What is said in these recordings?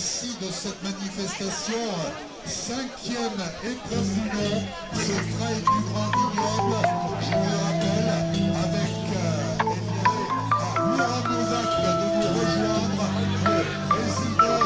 ici de cette manifestation, 5e épreuve du nom, ce trail du Grand Vignoble, je vous le rappelle, avec Laurent Novak de nous rejoindre, le président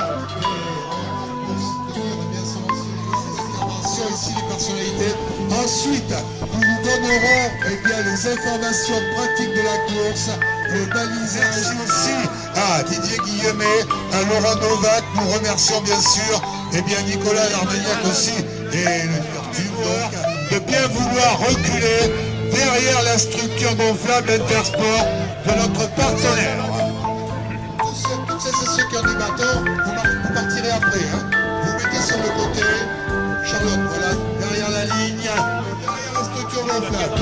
pour soutenir bien son intervention ici les personnalités. Ensuite, nous vous donnerons les informations pratiques de la course, le balisage. Merci aussi à Didier Guillemet, à Laurent Novak, nous remercions bien sûr, et bien Nicolas Darmagnac aussi, et le tumeur, de bien vouloir reculer derrière la structure gonflable Intersport de notre partenaire. Toutes ces sessions qui ont des bâtons, vous partirez après. Hein. Vous mettez sur le côté, Charlotte, voilà, derrière la ligne, derrière la structure gonflable.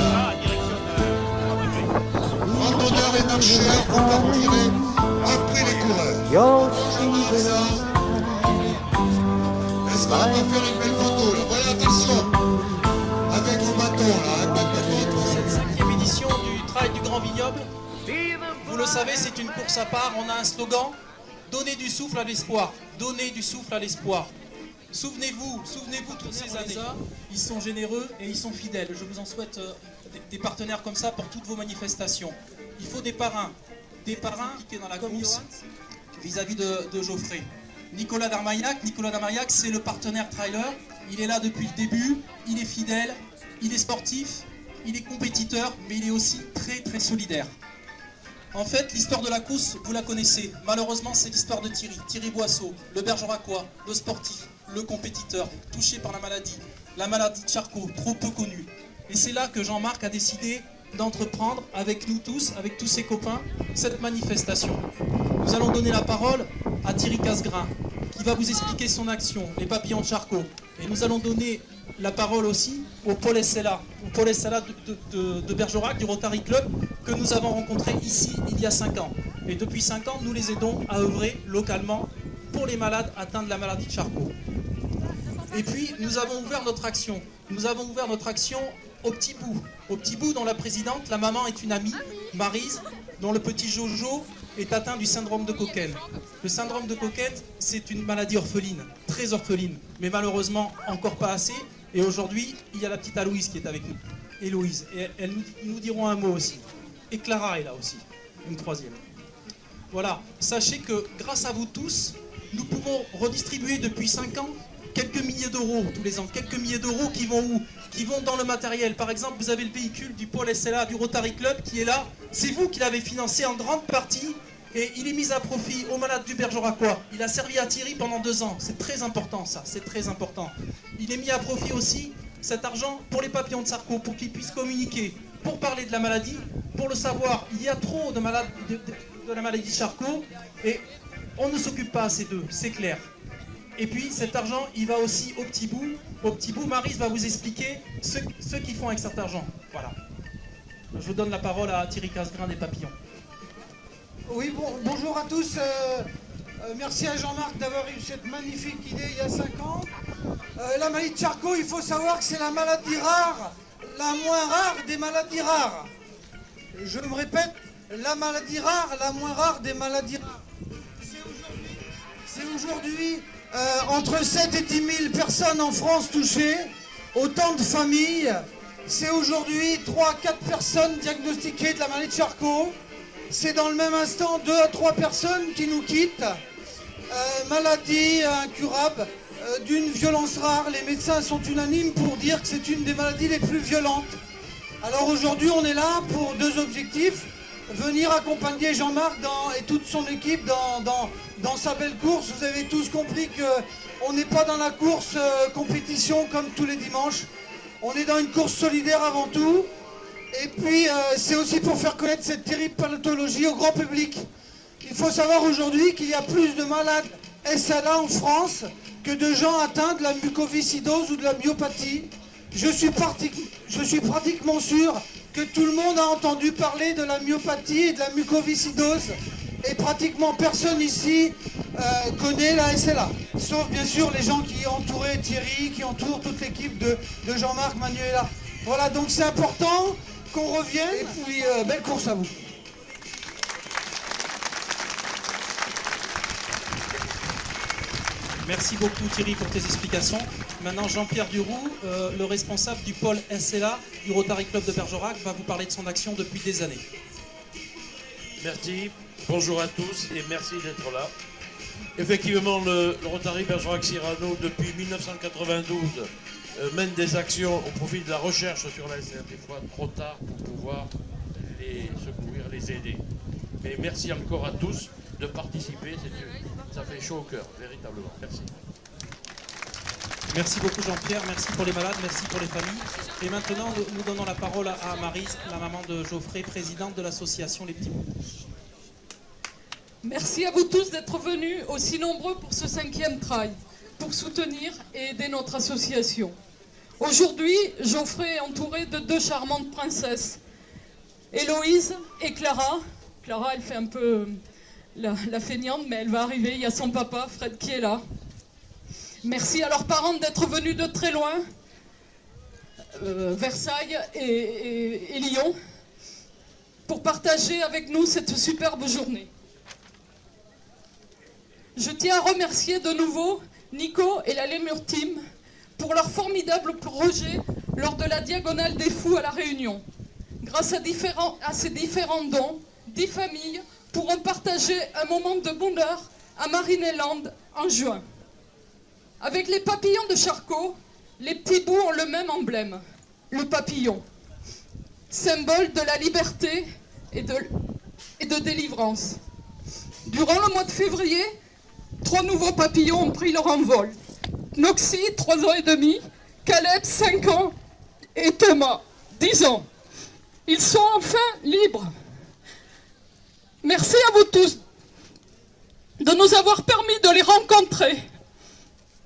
Randonneurs et marcheurs, vous partirez après les coureurs. Est-ce qu'on va faire une belle photo là? Voilà, attention, avec vos bâtons là, Cette 5e édition du Trail du Grand Vignoble, vous le savez, c'est une course à part. On a un slogan, donner du souffle à l'espoir. Donner du souffle à l'espoir. Souvenez-vous toutes ces années, ils sont généreux et ils sont fidèles. Je vous en souhaite des partenaires comme ça pour toutes vos manifestations. Il faut des parrains qui sont dans la course vis-à-vis de Geoffrey. Nicolas Darmagnac, c'est le partenaire trailer. Il est là depuis le début, il est fidèle, il est sportif, il est compétiteur, mais il est aussi très très solidaire. En fait, l'histoire de la course, vous la connaissez. Malheureusement, c'est l'histoire de Thierry Boisseau, le bergeracois, le sportif, le compétiteur, touché par la maladie de Charcot, trop peu connue. Et c'est là que Jean-Marc a décidé d'entreprendre avec nous tous, avec tous ses copains, cette manifestation. Nous allons donner la parole à Thierry Casgrain, qui va vous expliquer son action, les papillons de Charcot. Et nous allons donner la parole aussi au Paul Essella de Bergerac, du Rotary Club, que nous avons rencontré ici il y a 5 ans. Et depuis 5 ans, nous les aidons à œuvrer localement pour les malades atteints de la maladie de Charcot. Et puis, nous avons ouvert notre action. Nous avons ouvert notre action au Petit Bout. Au Petit Bout, dont la présidente, la maman, est une amie, Maryse, dont le petit Jojo est atteint du syndrome de Coquel. Le syndrome de Coquel, c'est une maladie orpheline, très orpheline, mais malheureusement encore pas assez. Et aujourd'hui, il y a la petite Aloïse qui est avec nous. Héloïse. Et ils nous diront un mot aussi. Et Clara est là aussi, une 3e. Voilà, sachez que grâce à vous tous, nous pouvons redistribuer depuis 5 ans quelques milliers d'euros tous les ans. Quelques milliers d'euros qui vont où? Qui vont dans le matériel. Par exemple, vous avez le véhicule du Paul Essella, du Rotary Club qui est là. C'est vous qui l'avez financé en grande partie. Et il est mis à profit aux malades du Bergeracois. Il a servi à Thierry pendant 2 ans. C'est très important ça, c'est très important. Il est mis à profit aussi, cet argent, pour les papillons de Charcot, pour qu'ils puissent communiquer, pour parler de la maladie, pour le savoir. Il y a trop de malades de la maladie de Charcot et on ne s'occupe pas assez d'eux, c'est clair. Et puis cet argent, il va aussi au Petit Bout. Au Petit Bout, Maryse va vous expliquer ce qu'ils font avec cet argent. Voilà. Je vous donne la parole à Thierry Casgrain des Papillons. Oui, bonjour à tous. Merci à Jean-Marc d'avoir eu cette magnifique idée il y a 5 ans. La maladie de Charcot, il faut savoir que c'est la maladie rare, la moins rare des maladies rares. Je me répète, la maladie rare, la moins rare des maladies rares. C'est aujourd'hui entre 7 et 10 000 personnes en France touchées, autant de familles. C'est aujourd'hui 3 à 4 personnes diagnostiquées de la maladie de Charcot. C'est dans le même instant 2 à 3 personnes qui nous quittent. Maladie incurable, d'une violence rare. Les médecins sont unanimes pour dire que c'est une des maladies les plus violentes. Alors aujourd'hui, on est là pour 2 objectifs. Venir accompagner Jean-Marc et toute son équipe dans sa belle course. Vous avez tous compris qu'on n'est pas dans la course compétition comme tous les dimanches. On est dans une course solidaire avant tout. Et puis, c'est aussi pour faire connaître cette terrible pathologie au grand public. Il faut savoir aujourd'hui qu'il y a plus de malades SLA en France que de gens atteints de la mucoviscidose ou de la myopathie. Je suis pratiquement sûr que tout le monde a entendu parler de la myopathie et de la mucoviscidose. Et pratiquement personne ici connaît la SLA. Sauf bien sûr les gens qui entouraient Thierry, qui entourent toute l'équipe de Jean-Marc, Manuela. Voilà, donc c'est important qu'on revienne. Et puis, belle course à vous. Merci beaucoup Thierry pour tes explications. Maintenant Jean-Pierre Duroux, le responsable du pôle SLA du Rotary Club de Bergerac, va vous parler de son action depuis des années. Merci, bonjour à tous et merci d'être là. Effectivement, le Rotary Bergerac-Cyrano, depuis 1992, mène des actions au profit de la recherche sur la SR, des fois trop tard pour pouvoir les secourir, les aider. Mais merci encore à tous de participer, ça fait chaud au cœur, véritablement. Merci. Merci beaucoup Jean-Pierre, merci pour les malades, merci pour les familles. Et maintenant, nous donnons la parole à Maryse, la maman de Geoffrey, présidente de l'association Les Petits Bouts. Merci à vous tous d'être venus aussi nombreux pour ce 5e trail, pour soutenir et aider notre association. Aujourd'hui, Geoffrey est entouré de 2 charmantes princesses, Héloïse et Clara. Clara, elle fait un peu la feignante, mais elle va arriver. Il y a son papa, Fred, qui est là. Merci à leurs parents d'être venus de très loin, Versailles et Lyon, pour partager avec nous cette superbe journée. Je tiens à remercier de nouveau Nico et la Lemur Team pour leur formidable projet lors de la Diagonale des Fous à La Réunion. Grâce à ces différents dons, 10 familles pourront partager un moment de bonheur à Marineland en juin. Avec les papillons de Charcot, les Petits Bouts ont le même emblème, le papillon, symbole de la liberté et de délivrance. Durant le mois de février, 3 nouveaux papillons ont pris leur envol. Noxy, 3 ans et demi, Caleb, 5 ans, et Thomas, 10 ans. Ils sont enfin libres. Merci à vous tous de nous avoir permis de les rencontrer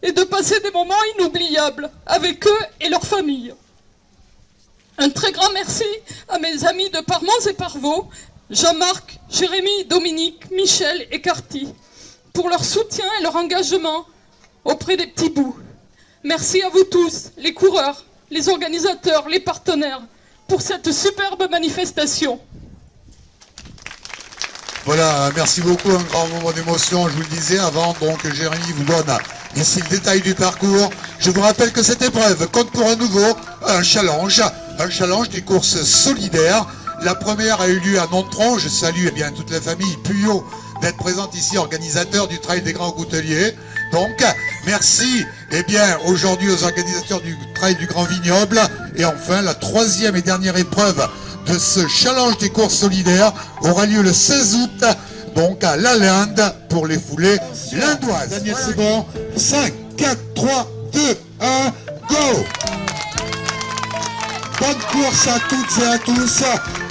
et de passer des moments inoubliables avec eux et leurs familles. Un très grand merci à mes amis de Parmons et Parvaux, Jean-Marc, Jérémy, Dominique, Michel et Carty, pour leur soutien et leur engagement auprès des Petits Bouts. Merci à vous tous, les coureurs, les organisateurs, les partenaires, pour cette superbe manifestation. Voilà, merci beaucoup, un grand moment d'émotion, je vous le disais avant, donc Jérémy vous donne ici le détail du parcours. Je vous rappelle que cette épreuve compte pour un nouveau, un challenge des courses solidaires. La première a eu lieu à Nontron, je salue bien toute la famille Puyot d'être présente ici, organisateur du Trail des Grands Gouteliers. Donc, merci aujourd'hui aux organisateurs du Trail du Grand Vignoble. Et enfin, la 3e et dernière épreuve de ce challenge des courses solidaires aura lieu le 16 août, donc à La Linde, pour les foulées lindoises. Daniel, c'est bon. 5, 4, 3, 2, 1, go! Bonne course à toutes et à tous.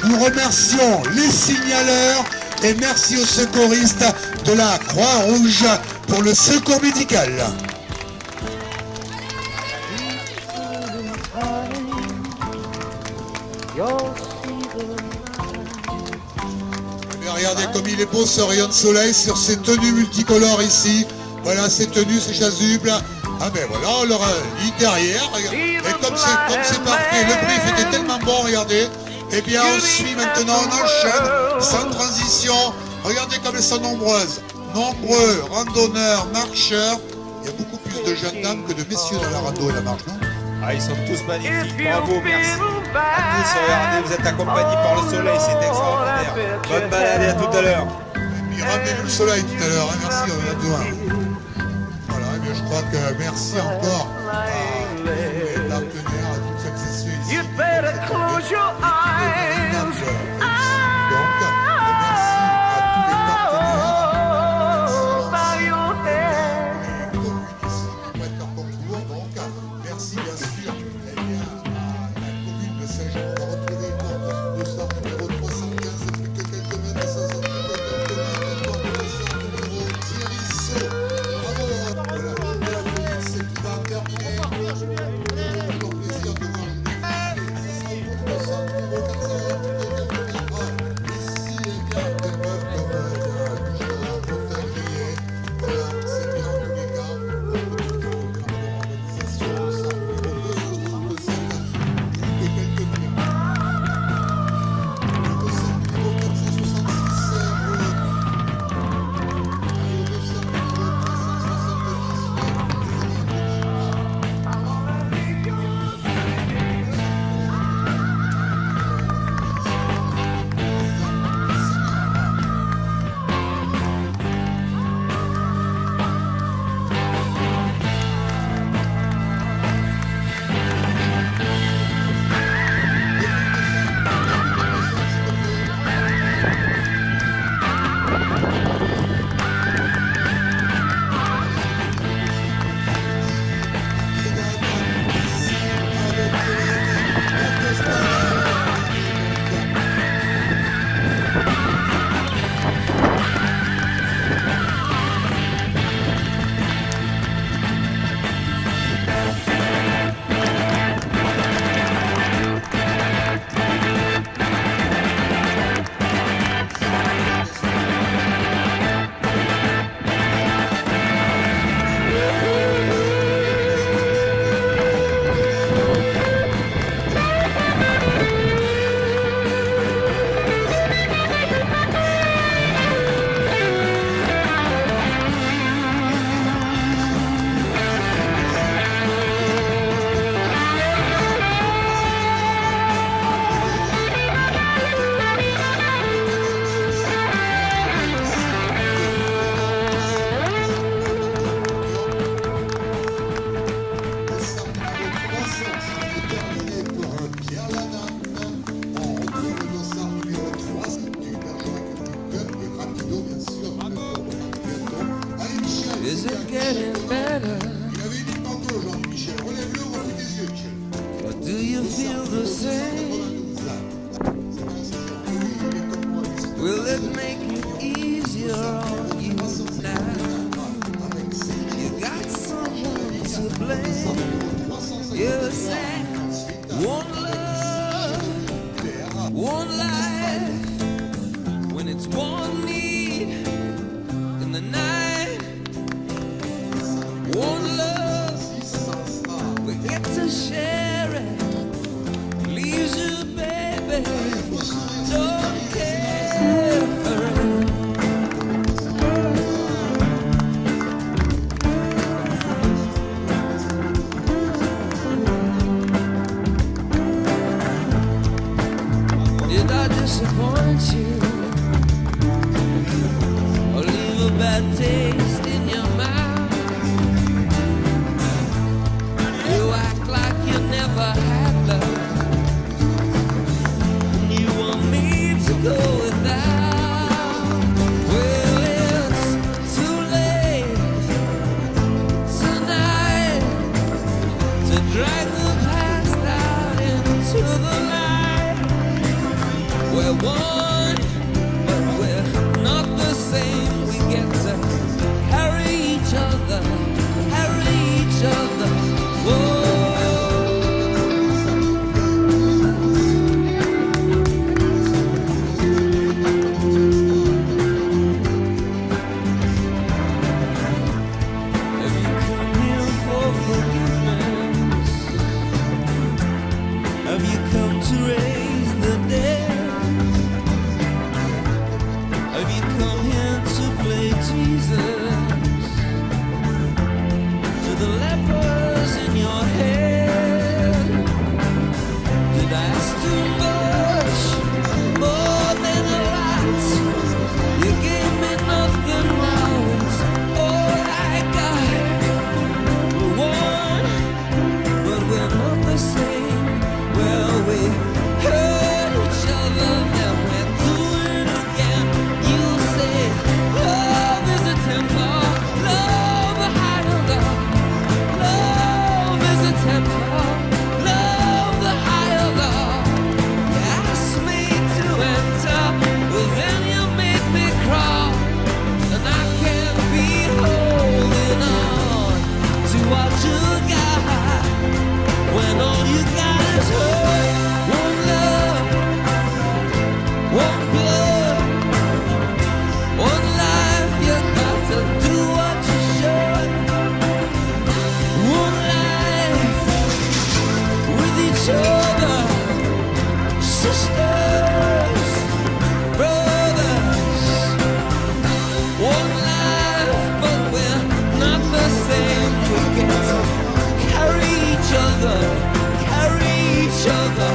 Nous remercions les signaleurs et merci aux secouristes de la Croix-Rouge pour le secours médical. Regardez comme il est beau ce rayon de soleil sur ces tenues multicolores ici. Voilà ces tenues, ces chasubles. Ah ben voilà, on leur a dit derrière. Et comme c'est parfait, le brief était tellement bon, regardez. Eh bien on suit maintenant, on enchaîne, sans transition. Regardez comme elles sont nombreuses. Nombreux randonneurs, marcheurs. Il y a beaucoup plus de jeunes dames que de messieurs dans la rando et la marche, non? Ah, ils sont tous magnifiques, bravo, merci à tous, regardez, vous êtes accompagnés par le soleil, c'est extraordinaire. Bonne balade et à tout à l'heure. Et puis ramenez-nous le soleil tout à l'heure, hein, merci, on en a besoin. Voilà, et bien je crois que merci encore à tous les partenaires, à toutes celles et ceux ici. Donc, merci à tous les partenaires. Merci bien sûr à la commune de Saint-Jean. On va retrouver notre 200 numéro 315 depuis que quelques mètres, 500 numéro Thierry Saut. Bravo. Voilà, la commune, c'est pas terminé. Is it getting better? Il avait une panto, Jean-Michel. Relève-le, on va plus tes yeux, Michel. Or do you feel the same? Will it make it easier on you now? You got someone to blame. You say one love, one life. When it's one need in the night, one love, we get to share it. Leaves you, baby, don't care. Did I disappoint you or leave a bad taste in your mouth? You act like you never had love. You want me to go without. Well, it's too late tonight to drag the past out into the light. We're one, but we're not the same. We get to carry each other, carry each other. Whoa. Have you come here for forgiveness? Have you come to raise the dead? Have you come here to play Jesus? To the lepers in your head? Did I ask too much? More than a lot. You gave me nothing now. It's all I got. We're one, but we're not the same. Well, we hurt each other, then we're doing it again. You say love is a temple, love a higher love. Love is a temple, love the higher love. You asked me to enter, but then you made me crawl, and I can't be holding on to what you got when all you got is hurt. One love, one blood, one life. You got to do what you should. One life with each other, sisters, brothers. One life, but we're not the same. We get to carry each other, carry each other.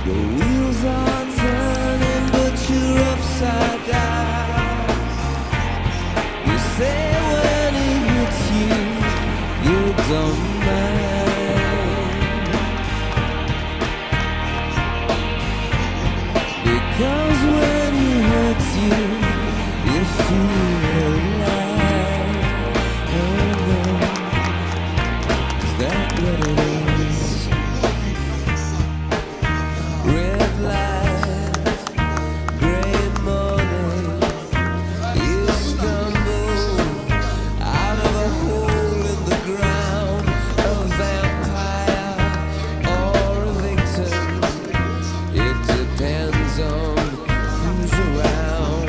The wheels are turning, but you're upside down. of mine. Because when he hurts you, you feel alive. Oh no, is that what it is? Red light, gray morning, you stumble out of a hole in the ground, a vampire or a victim. It depends on who's around.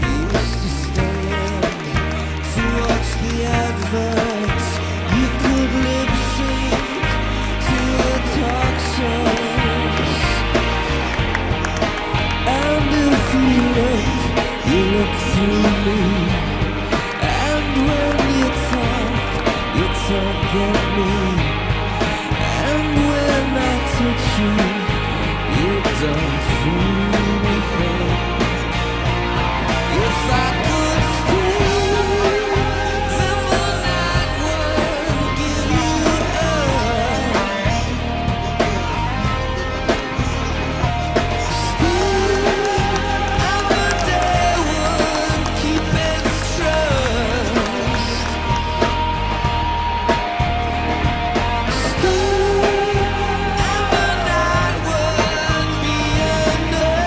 He used to stand to watch the adverts. You could lip sync to the talk shows. And if you look through me. And when you talk at me. And when I touch you, you don't feel anything. If I could stay, then the night would give you up. Stay, and the day would keep its trust. Stay, and the night would be enough.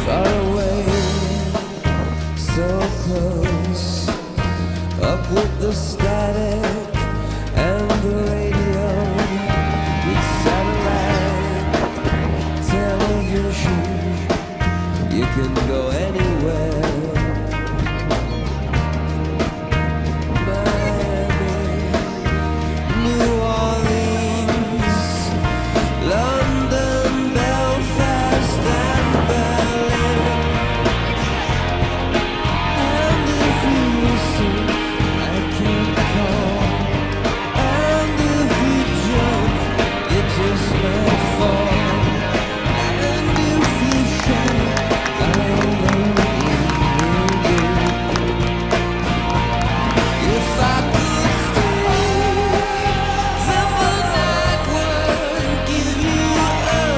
Far away, so close, up with the static and the radio, with satellite television, you can go anywhere. Miami, New Orleans, London, Belfast and Berlin. And if you listen, I can call. And if you jump, you just might fall. And if you shout, I'll love you. If I could stay, then the night would give you up.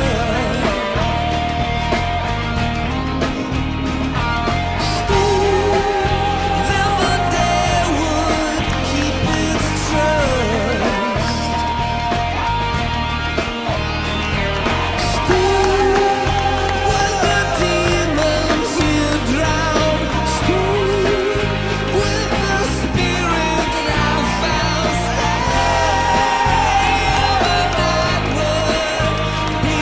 Stay, then the day would keep its trust. Stay, with the demons you drown. Stay, with the spirit I found. Stay, the night would be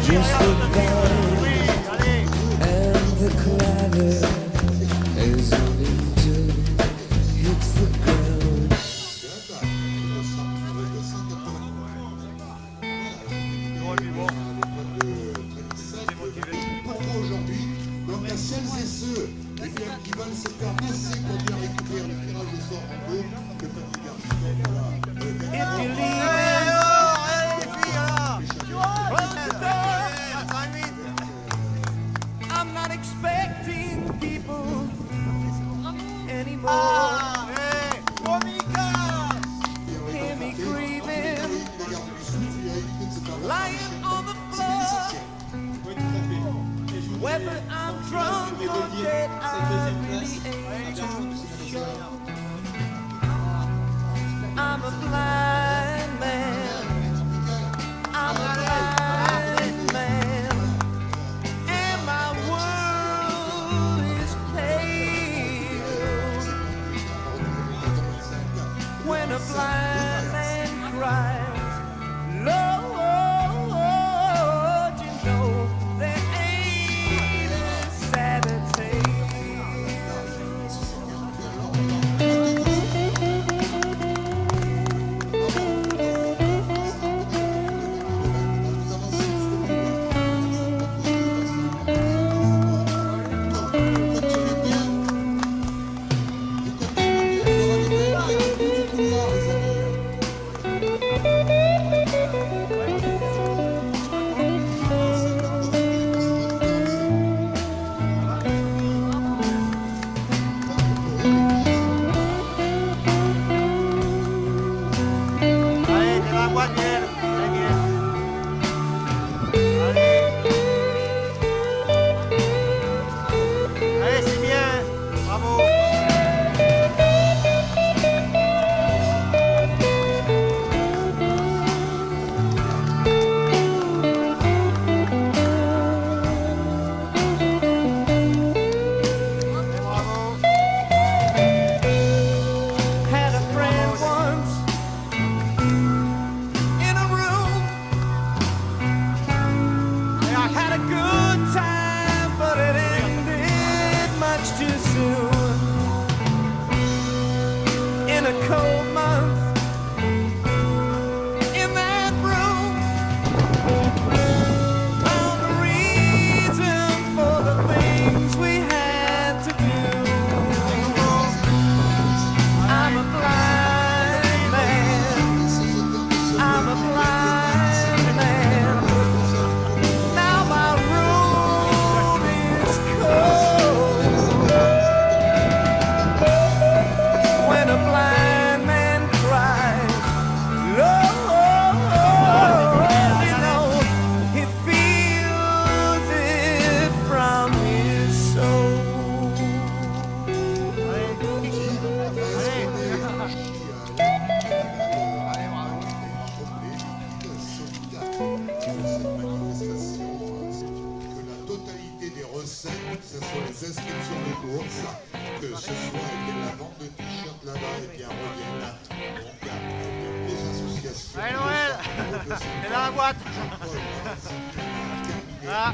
just the band and the clatter as an angel hits the ground. Pourquoi aujourd'hui? Donc à celles et ceux qui veulent se faire masser pour bien récupérer le tirage au sort en haut, le petit garçon, I'm not expecting people anymore. Hear me grieving, lying on the floor. Whether I'm drunk or dead, I really ain't too sure. I'm a blind man. I'm a blind man. And my world is pale. cold month in that room. Found a reason for the things we had to do. I'm a blind man. I'm a blind man. Now my room is cold. When a blind man cries, Lord, you know, he feels it from his soul. Que la totalité des recettes, que ce soit les inscriptions de courses, que ce soit la vente de t-shirts là-bas, et bien reviennent là. Donc, les associations. Allez Noël, c'est dans la boîte. Ah.